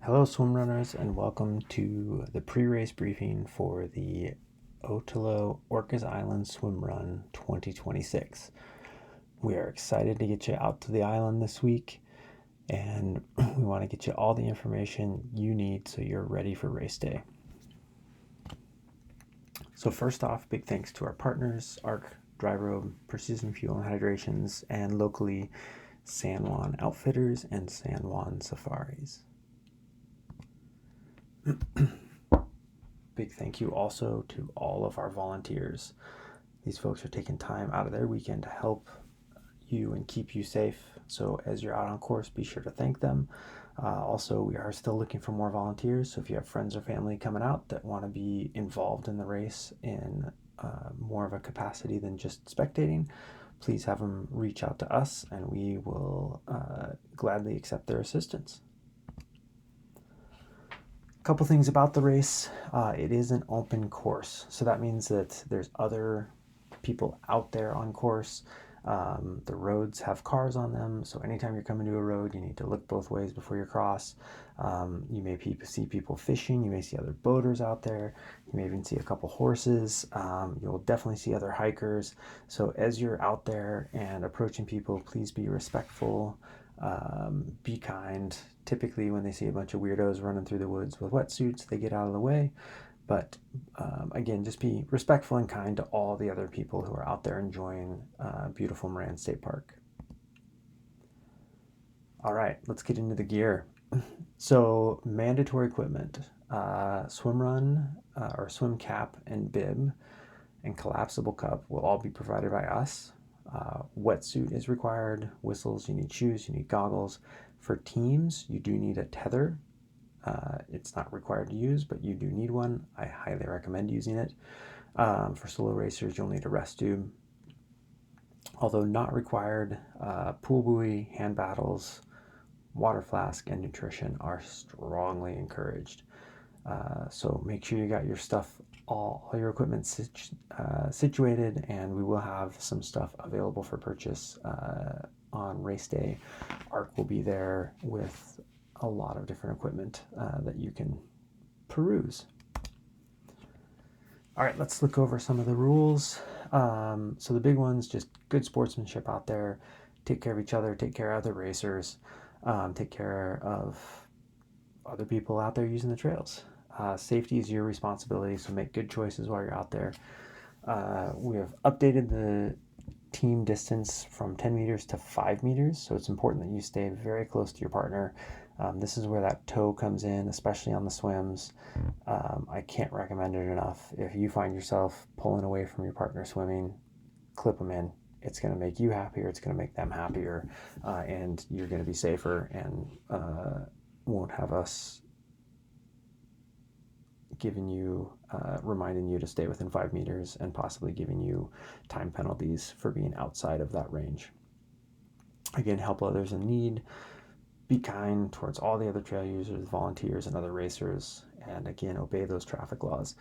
Hello, swim runners, and welcome to the pre-race briefing for the Otillo Orcas Island Swimrun 2026. We are excited to get you out to the island this week, and we want to get you all the information you need so you're ready for race day. So first off, big thanks to our partners, ARC, Dry Robe, Precision Fuel and Hydrations, and locally San Juan Outfitters and San Juan Safaris. Big thank you also to all of our volunteers. These folks are taking time out of their weekend to help you and keep you safe. So as you're out on course, be sure to thank them. Also, we are still looking for more volunteers. So if you have friends or family coming out that want to be involved in the race in more of a capacity than just spectating, please have them reach out to us and we will gladly accept their assistance. Couple things about the race. It is an open course, so that means that there's other people out there on course. The roads have cars on them, so anytime you're coming to a road, you need to look both ways before you cross. You may see people fishing, you may see other boaters out there, you may even see a couple horses. You'll definitely see other hikers. So as you're out there and approaching people, please be respectful. Be kind. Typically when they see a bunch of weirdos running through the woods with wetsuits, they get out of the way. But again, just be respectful and kind to all the other people who are out there enjoying beautiful Moran State Park. All right, let's get into the gear. So mandatory equipment, swim run or swim cap and bib and collapsible cup will all be provided by us. Wetsuit is required, whistles, you need shoes, you need goggles. For teams, you do need a tether. It's not required to use, but you do need one. I highly recommend using it. For solo racers, you'll need a rest tube. Although not required, pool buoy, hand battles, water flask, and nutrition are strongly encouraged. So make sure you got your stuff, all your equipment situated, and we will have some stuff available for purchase on race day. ARC will be there with a lot of different equipment that you can peruse. All right, let's look over some of the rules. So the big ones, just good sportsmanship out there. Take care of each other, take care of other racers, take care of other people out there using the trails. Safety is your responsibility, so make good choices while you're out there. We have updated the team distance from 10 meters to 5 meters, so it's important that you stay very close to your partner. This is where that toe comes in, especially on the swims. I can't recommend it enough. If you find yourself pulling away from your partner swimming, clip them in. It's going to make you happier, it's going to make them happier, and you're going to be safer and won't have us giving you, reminding you to stay within 5 meters and possibly giving you time penalties for being outside of that range. Again, help others in need. Be kind towards all the other trail users, volunteers, and other racers. And again, obey those traffic laws.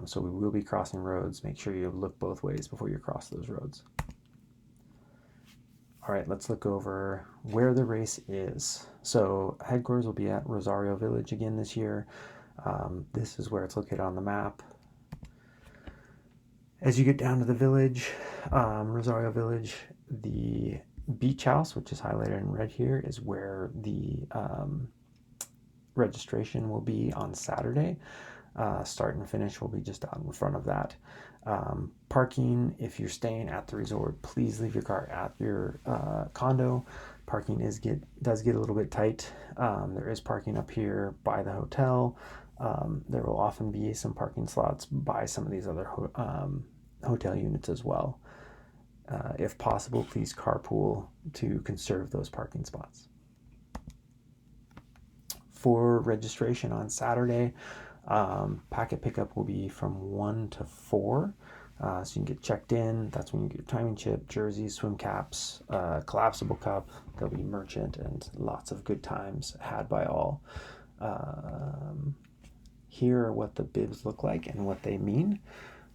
So we will be crossing roads. Make sure you look both ways before you cross those roads. All right, let's look over where the race is. So headquarters will be at Rosario Village again this year. This is where it's located on the map. As you get down to the village, Rosario Village, the beach house, which is highlighted in red here, is where the registration will be on Saturday. Start and finish will be just out in front of that. Parking, if you're staying at the resort, please leave your car at your condo. Parking does get a little bit tight. There is parking up here by the hotel. There will often be some parking slots by some of these other hotel units as well. If possible, please carpool to conserve those parking spots. For registration on Saturday, packet pickup will be from 1 to 4. So you can get checked in. That's when you get your timing chip, jerseys, swim caps, collapsible cup. There'll be merchant and lots of good times had by all. Here are what the bibs look like and what they mean.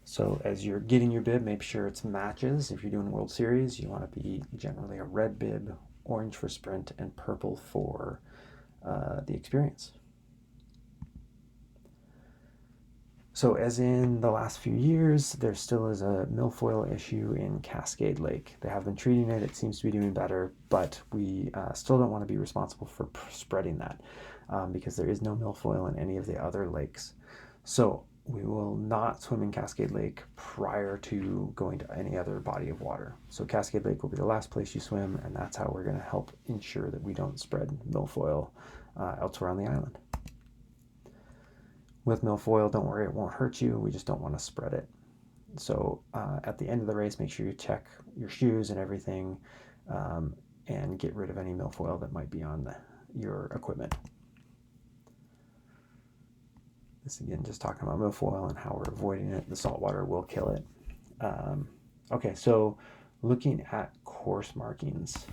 So as you're getting your bib, make sure it's matches. If you're doing World Series, you want to be generally a red bib, orange for sprint, and purple for the experience. So as in the last few years, there still is a milfoil issue in Cascade Lake. They have been treating it. It seems to be doing better, but we still don't want to be responsible for spreading that because there is no milfoil in any of the other lakes. So we will not swim in Cascade Lake prior to going to any other body of water. So Cascade Lake will be the last place you swim, and that's how we're going to help ensure that we don't spread milfoil elsewhere on the island. With milfoil, don't worry, it won't hurt you. We just don't want to spread it. So at the end of the race, make sure you check your shoes and everything and get rid of any milfoil that might be on your equipment. This again, just talking about milfoil and how we're avoiding it. The salt water will kill it. Okay, so looking at course markings.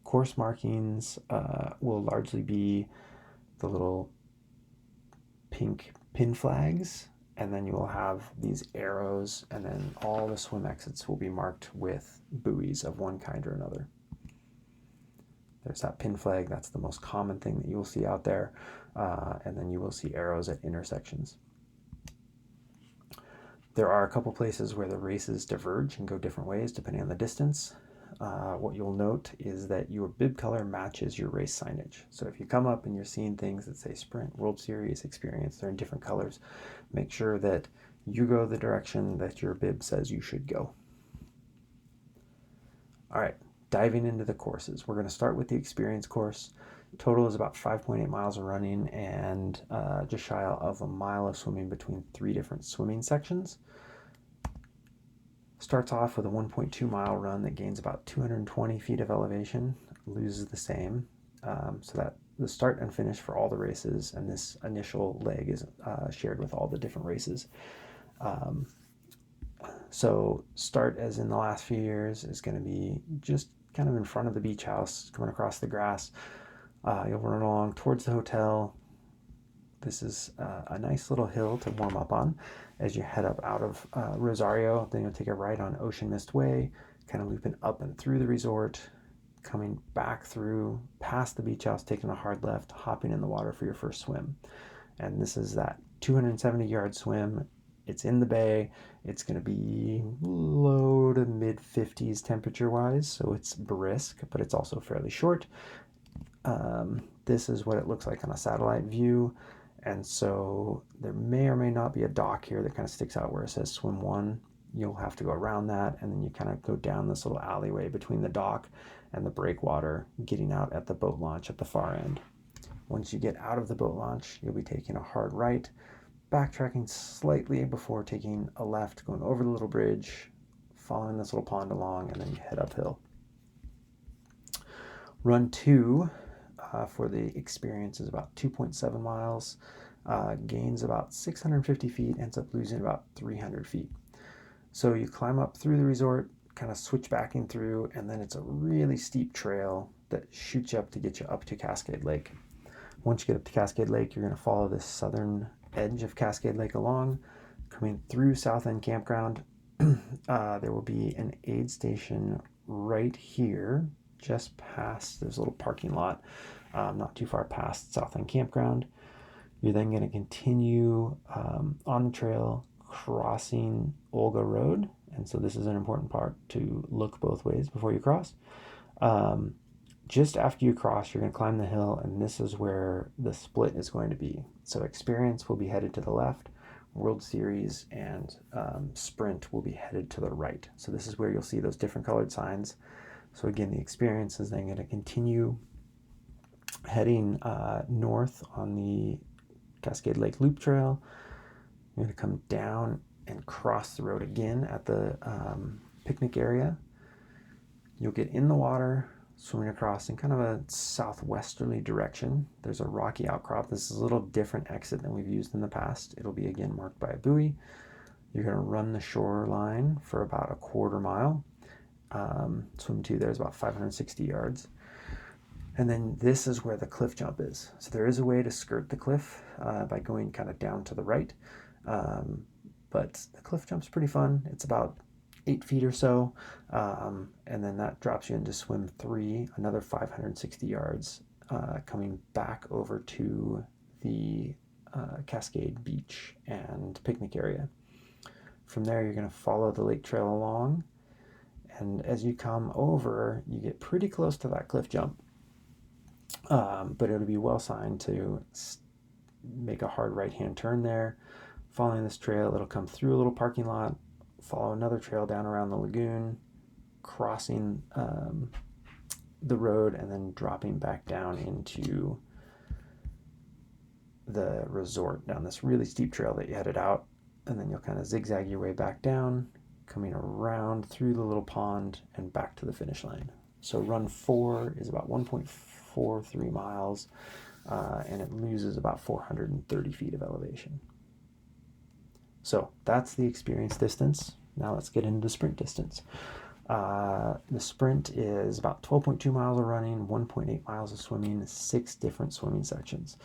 Course markings will largely be the little pink pin flags, and then you will have these arrows, and then all the swim exits will be marked with buoys of one kind or another. There's that pin flag. That's the most common thing that you will see out there. And then you will see arrows at intersections. There are a couple places where the races diverge and go different ways depending on the distance. What you'll note is that your bib color matches your race signage. So if you come up and you're seeing things that say Sprint, World Series, Experience, they're in different colors, make sure that you go the direction that your bib says you should go. All right, diving into the courses. We're going to start with the Experience course. Total is about 5.8 miles of running and just shy of a mile of swimming between 3 different swimming sections. Starts off with a 1.2 mile run that gains about 220 feet of elevation, loses the same. So that the start and finish for all the races, and this initial leg is shared with all the different races. So start, as in the last few years, is going to be just kind of in front of the beach house, coming across the grass. You'll run along towards the hotel. This is a nice little hill to warm up on as you head up out of Rosario. Then you'll take a right on Ocean Mist Way, kind of looping up and through the resort, coming back through past the beach house, taking a hard left, hopping in the water for your first swim. And this is that 270-yard swim. It's in the bay. It's going to be low to mid 50s temperature-wise, so it's brisk, but it's also fairly short. This is what it looks like on a satellite view. And so there may or may not be a dock here that kind of sticks out where it says swim 1. You'll have to go around that, and then you kind of go down this little alleyway between the dock and the breakwater, getting out at the boat launch at the far end. Once you get out of the boat launch, you'll be taking a hard right, backtracking slightly before taking a left, going over the little bridge, following this little pond along, and then you head uphill. Run 2 for the Experience is about 2.7 miles, gains about 650 feet, ends up losing about 300 feet. So you climb up through the resort, kind of switchbacking through, and then it's a really steep trail that shoots you up to get you up to Cascade Lake. Once you get up to Cascade Lake, you're going to follow this southern edge of Cascade Lake along, coming through South End Campground. There will be an aid station right here, just past this little parking lot, not too far past South End Campground. You're then going to continue on the trail, crossing Olga Road. And so this is an important part to look both ways before you cross. Just after you cross, you're going to climb the hill, and this is where the split is going to be. So Experience will be headed to the left, World Series and Sprint will be headed to the right. So this is where you'll see those different colored signs. So again, the Experience is then going to continue heading north on the Cascade Lake Loop Trail. You're going to come down and cross the road again at the picnic area. You'll get in the water, swimming across in kind of a southwesterly direction. There's a rocky outcrop. This is a little different exit than we've used in the past. It'll be again marked by a buoy. You're going to run the shoreline for about a quarter mile. Swim to there is about 560 yards. And then this is where the cliff jump is. So there is a way to skirt the cliff by going kind of down to the right. But the cliff jump's pretty fun. It's about 8 feet or so. And then that drops you into swim 3, another 560 yards, coming back over to the Cascade Beach and picnic area. From there, you're going to follow the lake trail along, and as you come over, you get pretty close to that cliff jump, but it'll be well signed to make a hard right-hand turn there. Following this trail, it'll come through a little parking lot, follow another trail down around the lagoon, crossing the road, and then dropping back down into the resort down this really steep trail that you headed out. And then you'll kind of zigzag your way back down, coming around through the little pond and back to the finish line. So run 4 is about 1.43 miles, and it loses about 430 feet of elevation. So that's the experience distance. Now let's get into the sprint distance. The sprint is about 12.2 miles of running, 1.8 miles of swimming, 6 different swimming sections.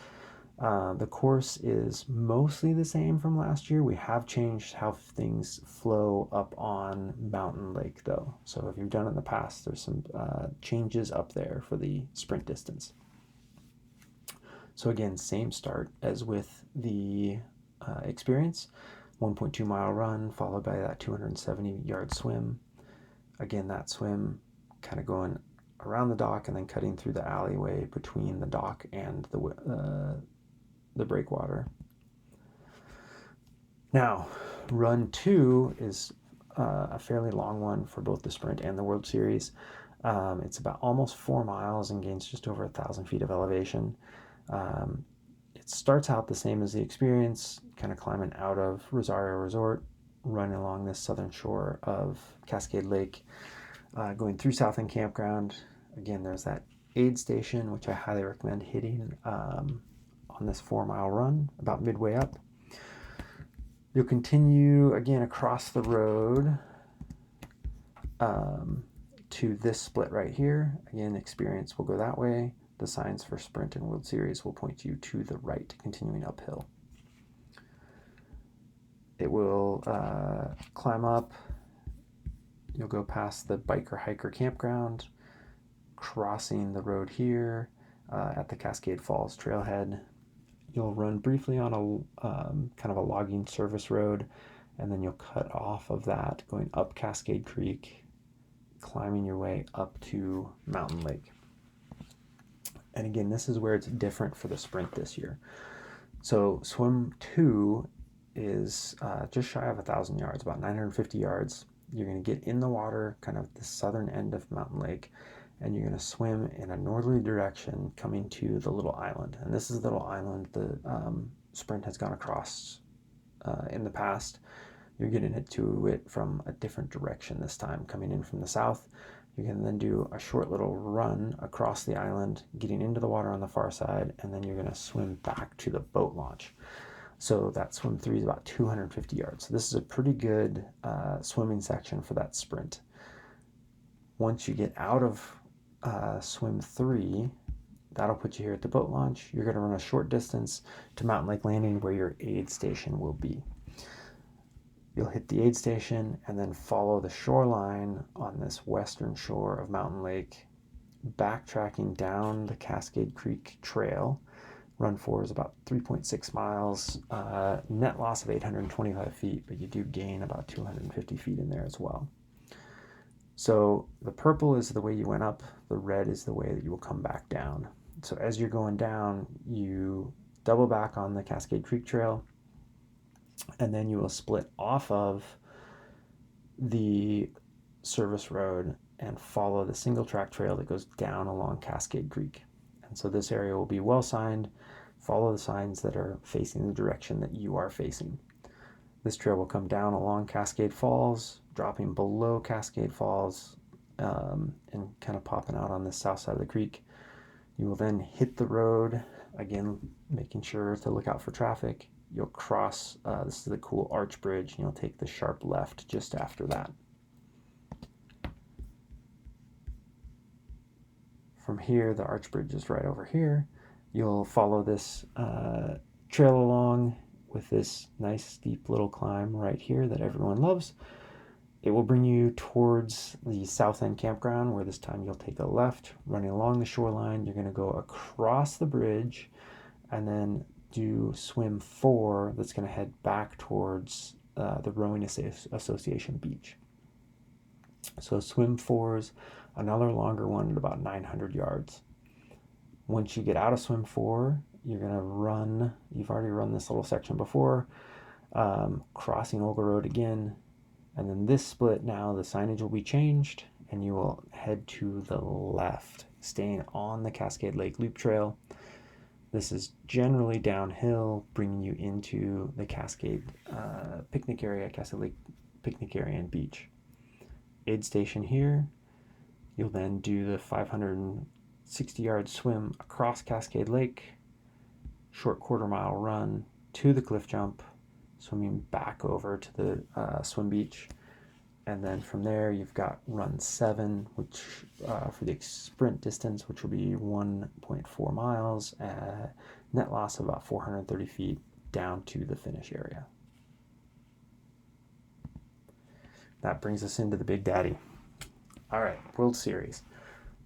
The course is mostly the same from last year. We have changed how things flow up on Mountain Lake, though. So if you've done it in the past, there's some changes up there for the sprint distance. So again, same start as with the experience. 1.2 mile run followed by that 270-yard swim. Again, that swim kind of going around the dock and then cutting through the alleyway between the dock and the breakwater. Now, run 2 is a fairly long one for both the sprint and the World Series. It's about almost 4 miles and gains just over 1,000 feet of elevation. It starts out the same as the experience, kind of climbing out of Rosario Resort, running along this southern shore of Cascade Lake, going through South End Campground. Again, there's that aid station, which I highly recommend hitting on this 4 mile run, about midway up. You'll continue again across the road to this split right here. Again, experience will go that way. The signs for sprint and World Series will point you to the right, continuing uphill. It will climb up. You'll go past the biker hiker campground, crossing the road here at the Cascade Falls trailhead. You'll run briefly on a kind of a logging service road, and then you'll cut off of that, going up Cascade Creek, climbing your way up to Mountain Lake. And again, this is where it's different for the sprint this year. So swim 2 is just shy of 1,000 yards, about 950 yards. You're going to get in the water, kind of the southern end of Mountain Lake, and you're going to swim in a northerly direction coming to the little island. And this is the little island the sprint has gone across in the past. You're getting to it from a different direction this time, coming in from the south. You can then do a short little run across the island, getting into the water on the far side, and then you're going to swim back to the boat launch. So that swim 3 is about 250 yards. So this is a pretty good swimming section for that sprint. Once you get out of swim 3, that'll put you here at the boat launch. You're going to run a short distance to Mountain Lake Landing where your aid station will be. You'll hit the aid station and then follow the shoreline on this western shore of Mountain Lake, backtracking down the Cascade Creek Trail. Run 4 is about 3.6 miles, net loss of 825 feet, but you do gain about 250 feet in there as well. So the purple is the way you went up, the red is the way that you will come back down. So as you're going down, you double back on the Cascade Creek Trail, and then you will split off of the service road and follow the single track trail that goes down along Cascade Creek. And so this area will be well signed. Follow the signs that are facing the direction that you are facing. This trail will come down along Cascade Falls, dropping below Cascade Falls, and kind of popping out on the south side of the creek. You will then hit the road, again, making sure to look out for traffic. You'll cross, this is the cool arch bridge, and you'll take the sharp left just after that. From here, the arch bridge is right over here. You'll follow this trail along with this nice steep little climb right here that everyone loves. It will bring you towards the South End Campground, where this time you'll take a left, running along the shoreline. You're going to go across the bridge and then do swim 4 that's going to head back towards the Rowing Association beach. So swim 4's another longer one at about 900 yards. Once you get out of swim 4, you're going to run, you've already run this little section before, crossing Olga Road again, and then this split now the signage will be changed and you will head to the left, staying on the Cascade Lake Loop Trail. This is generally downhill, bringing you into the Cascade picnic area, Cascade Lake picnic area and beach. Aid station here. You'll then do the 560-yard swim across Cascade Lake, short quarter-mile run to the cliff jump, swimming back over to the swim beach, and then from there you've got run 7, which for the sprint distance, which will be 1.4 miles, net loss of about 430 feet down to the finish area. That brings us into the Big Daddy. All right, World Series.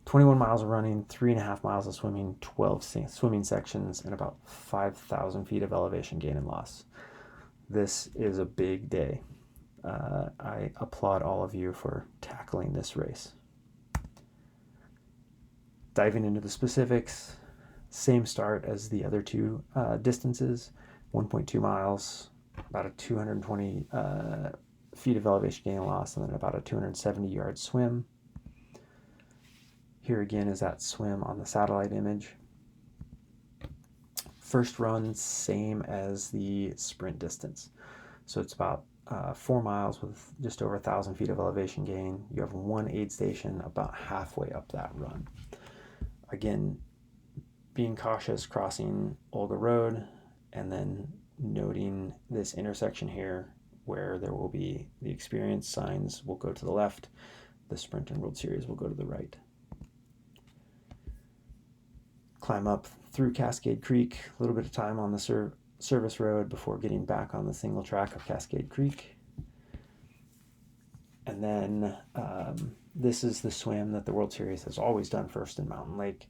21 miles of running, 3.5 miles of swimming, 12 swimming sections, and about 5,000 feet of elevation gain and loss. This is a big day. I applaud all of you for tackling this race. Diving into the specifics, same start as the other two distances, 1.2 miles, about a 220 feet of elevation gain and loss, and then about a 270-yard swim. Here again is that swim on the satellite image. First run, same as the sprint distance. So it's about 4 miles with just over 1,000 feet of elevation gain. You have one aid station about halfway up that run. Again, being cautious crossing Olga Road, and then noting this intersection here where there will be the experience signs will go to the left, the Sprint and World Series will go to the right. Climb up through Cascade Creek, a little bit of time on the service road before getting back on the single track of Cascade Creek. And then this is the swim that the World Series has always done first in Mountain Lake.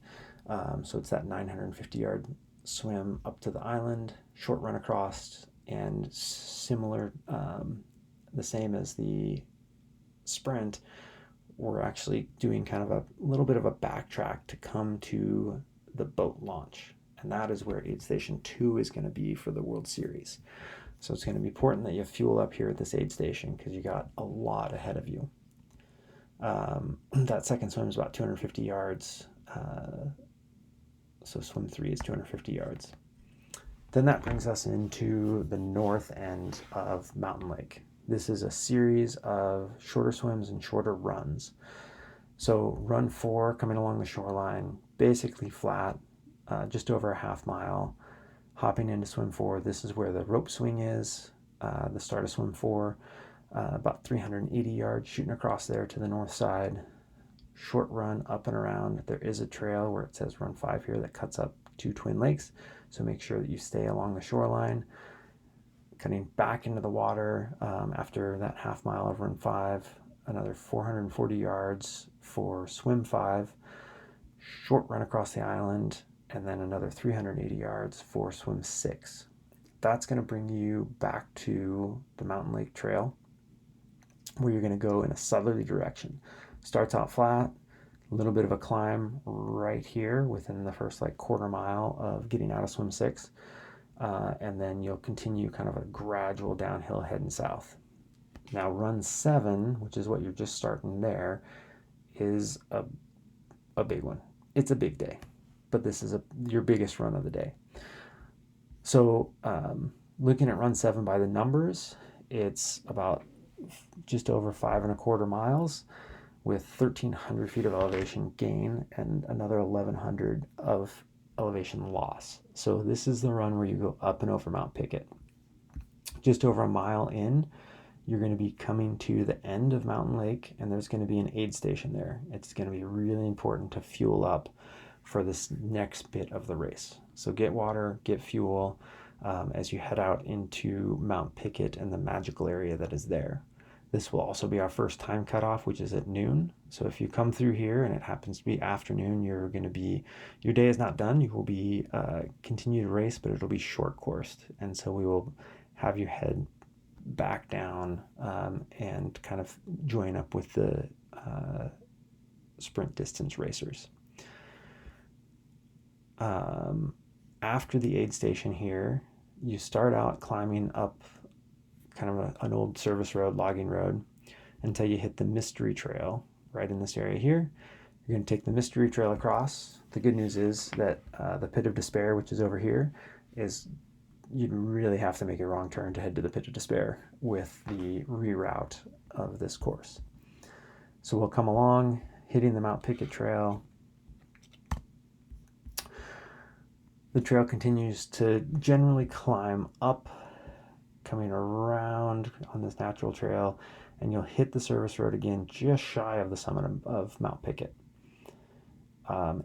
So it's that 950-yard swim up to the island, short run across, and similar, the same as the sprint, we're actually doing kind of a little bit of a backtrack to come to the boat launch. And that is where aid station 2 is going to be for the World Series. So it's going to be important that you fuel up here at this aid station because you got a lot ahead of you. That second swim is about 250 yards. So swim 3 is 250 yards. Then that brings us into the north end of Mountain Lake. This is a series of shorter swims and shorter runs. So run 4 coming along the shoreline, basically flat, just over a half mile. Hopping into swim 4, this is where the rope swing is, the start of swim 4, about 380 yards, shooting across there to the north side. Short run up and around. There is a trail where it says run 5 here that cuts up to Twin Lakes, so make sure that you stay along the shoreline. Cutting back into the water after that half mile of run 5, another 440 yards for swim 5, short run across the island, and then another 380 yards for swim 6. That's going to bring you back to the Mountain Lake Trail, where you're going to go in a southerly direction. Starts out flat, a little bit of a climb right here within the first quarter mile of getting out of swim 6, and then you'll continue kind of a gradual downhill heading south. Now run 7, which is what you're just starting there, is a big one. It's a big day, but this is your biggest run of the day. So looking at run 7 by the numbers, it's about just over 5.25 miles with 1,300 feet of elevation gain and another 1,100 of elevation loss. So this is the run where you go up and over Mount Pickett. Just over a mile in, you're going to be coming to the end of Mountain Lake, and there's going to be an aid station there. It's going to be really important to fuel up for this next bit of the race. So get water, get fuel as you head out into Mount Pickett and the magical area that is there. This will also be our first time cutoff, which is at noon. So if you come through here and it happens to be afternoon, your day is not done. You will be continue to race, but it'll be short coursed. And so we will have you head back down and kind of join up with the sprint distance racers. After the aid station here, you start out climbing up kind of an old service road, logging road, until you hit the mystery trail right in this area here. You're going to take the mystery trail across. The good news is that the Pit of Despair, which is over here, you'd really have to make a wrong turn to head to the Pit of Despair with the reroute of this course. So we'll come along, hitting the Mount Pickett Trail. The trail continues to generally climb up, coming around on this natural trail, and you'll hit the service road again just shy of the summit of Mount Pickett.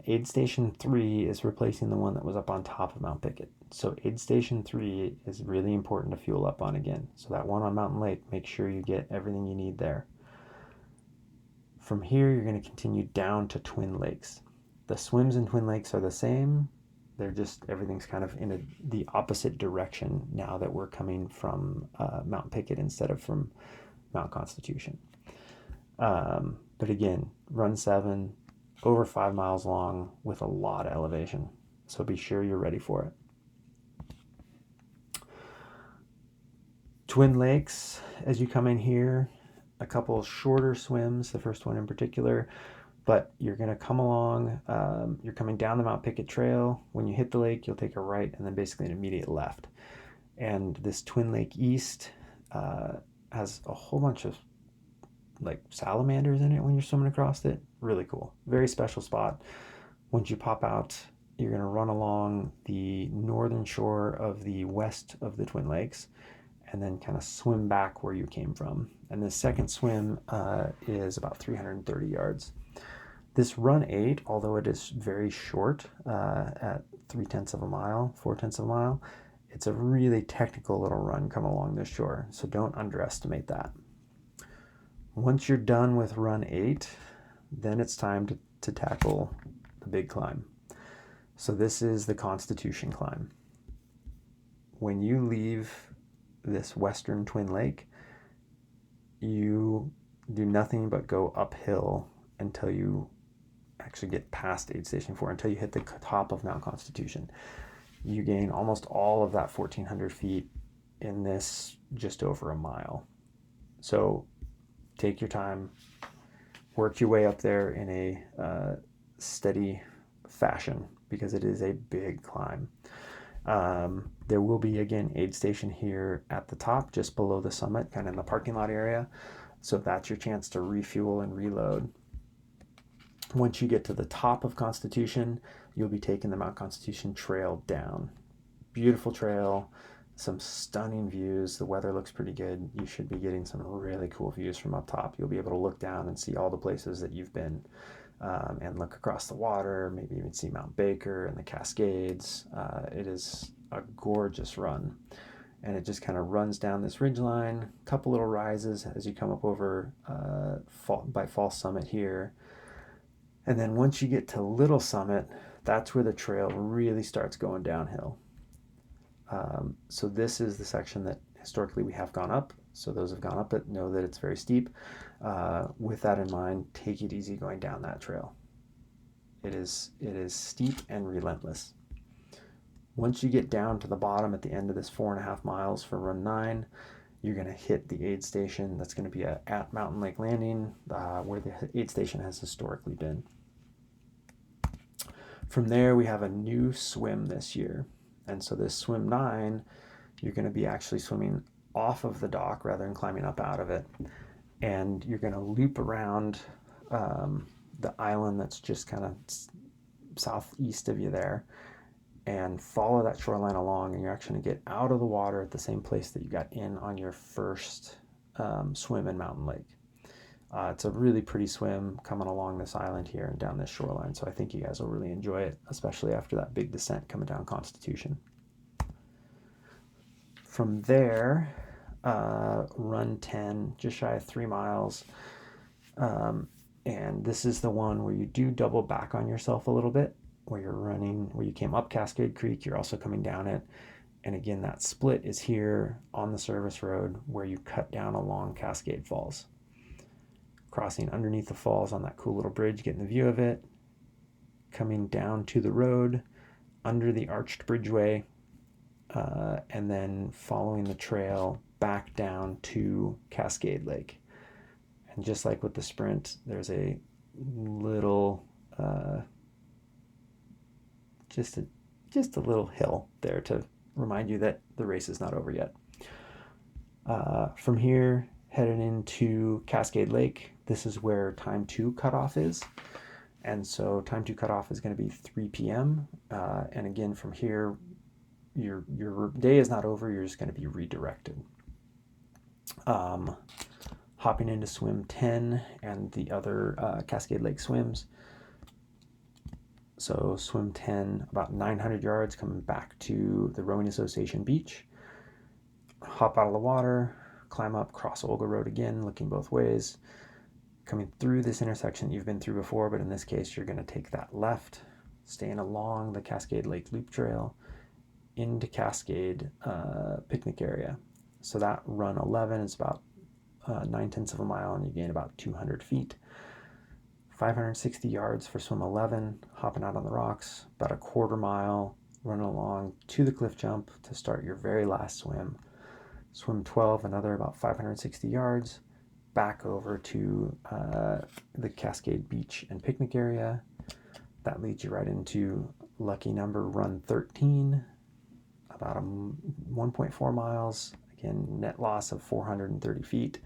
Aid Station 3 is replacing the one that was up on top of Mount Pickett. So Aid Station 3 is really important to fuel up on again. So that one on Mountain Lake, make sure you get everything you need there. From here, you're going to continue down to Twin Lakes. The swims in Twin Lakes are the same. Everything's kind of in the opposite direction now that we're coming from Mount Pickett instead of from Mount Constitution. But again, run 7, over 5 miles long with a lot of elevation. So be sure you're ready for it. Twin Lakes, as you come in here, a couple shorter swims, the first one in particular, but you're going to come along, you're coming down the Mount Pickett Trail. When you hit the lake, you'll take a right and then basically an immediate left. And this Twin Lake East has a whole bunch of like salamanders in it when you're swimming across it. Really cool. Very special spot. Once you pop out, you're going to run along the northern shore of the west of the Twin Lakes and then kind of swim back where you came from. And the second swim is about 330 yards. This run 8, although it is very short at 0.3 of a mile, 0.4 of a mile, it's a really technical little run come along this shore. So don't underestimate that. Once you're done with run 8, then it's time to tackle the big climb. So this is the Constitution climb. When you leave this western Twin Lake, you do nothing but go uphill until you actually get past Aid Station 4, until you hit the top of Mount Constitution. You gain almost all of that 1,400 feet in this just over a mile. So take your time, work your way up there in a steady fashion because it is a big climb. There will be, again, aid station here at the top, just below the summit, kind of in the parking lot area. So that's your chance to refuel and reload. Once you get to the top of Constitution, you'll be taking the Mount Constitution Trail down. Beautiful trail, some stunning views. The weather looks pretty good. You should be getting some really cool views from up top. You'll be able to look down and see all the places that you've been and look across the water, maybe even see Mount Baker and the Cascades. It is a gorgeous run. And it just kind of runs down this ridgeline, a couple little rises as you come up over by False Summit here. And then once you get to Little Summit, that's where the trail really starts going downhill. So this is the section that historically we have gone up. So those who have gone up it know that it's very steep. With that in mind, take it easy going down that trail. It is steep and relentless. Once you get down to the bottom at the end of this 4.5 miles for run 9, you're going to hit the aid station. That's going to be at Mountain Lake Landing, where the aid station has historically been. From there, we have a new swim this year. And so this swim 9, you're going to be actually swimming off of the dock rather than climbing up out of it. And you're going to loop around the island that's just kind of southeast of you there and follow that shoreline along, and you're actually going to get out of the water at the same place that you got in on your first swim in Mountain Lake. It's a really pretty swim coming along this island here and down this shoreline, so I think you guys will really enjoy it, especially after that big descent coming down Constitution. From there, run 10, just shy of 3 miles. And this is the one where you do double back on yourself a little bit, where you're running, where you came up Cascade Creek, you're also coming down it. And again, that split is here on the service road where you cut down along Cascade Falls. Crossing underneath the falls on that cool little bridge, getting the view of it. Coming down to the road, under the arched bridgeway, and then following the trail back down to Cascade Lake. And just like with the sprint, there's a little, just a little hill there to remind you that the race is not over yet. From here, headed into Cascade Lake. This is where time 2 cutoff is. And so time 2 cutoff is going to be 3 p.m. And again, from here, your day is not over. You're just going to be redirected. Hopping into swim 10 and the other Cascade Lake swims. So swim 10, about 900 yards, coming back to the Rowing Association beach. Hop out of the water, climb up, cross Olga Road again, looking both ways. Coming through this intersection that you've been through before, but in this case, you're going to take that left, staying along the Cascade Lake Loop Trail into Cascade picnic area. So that run 11 is about 9/10 of a mile, and you gain about 200 feet. 560 yards for swim 11, hopping out on the rocks, about a quarter mile, running along to the cliff jump to start your very last swim. Swim 12, another about 560 yards, back over to the Cascade Beach and picnic area. That leads you right into lucky number run 13, about 1.4 miles, again, net loss of 430 feet.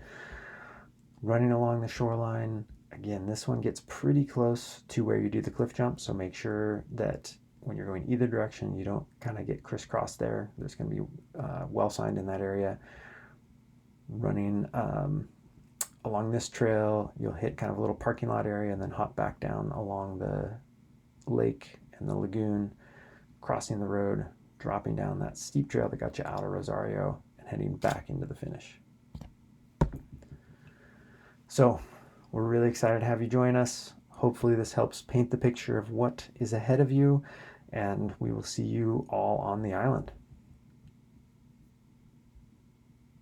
Running along the shoreline, again, this one gets pretty close to where you do the cliff jump, so make sure that when you're going either direction, you don't kind of get crisscrossed there. There's going to be well signed in that area. Running along this trail, you'll hit kind of a little parking lot area and then hop back down along the lake and the lagoon, crossing the road, dropping down that steep trail that got you out of Rosario and heading back into the finish. So we're really excited to have you join us. Hopefully this helps paint the picture of what is ahead of you, and we will see you all on the island.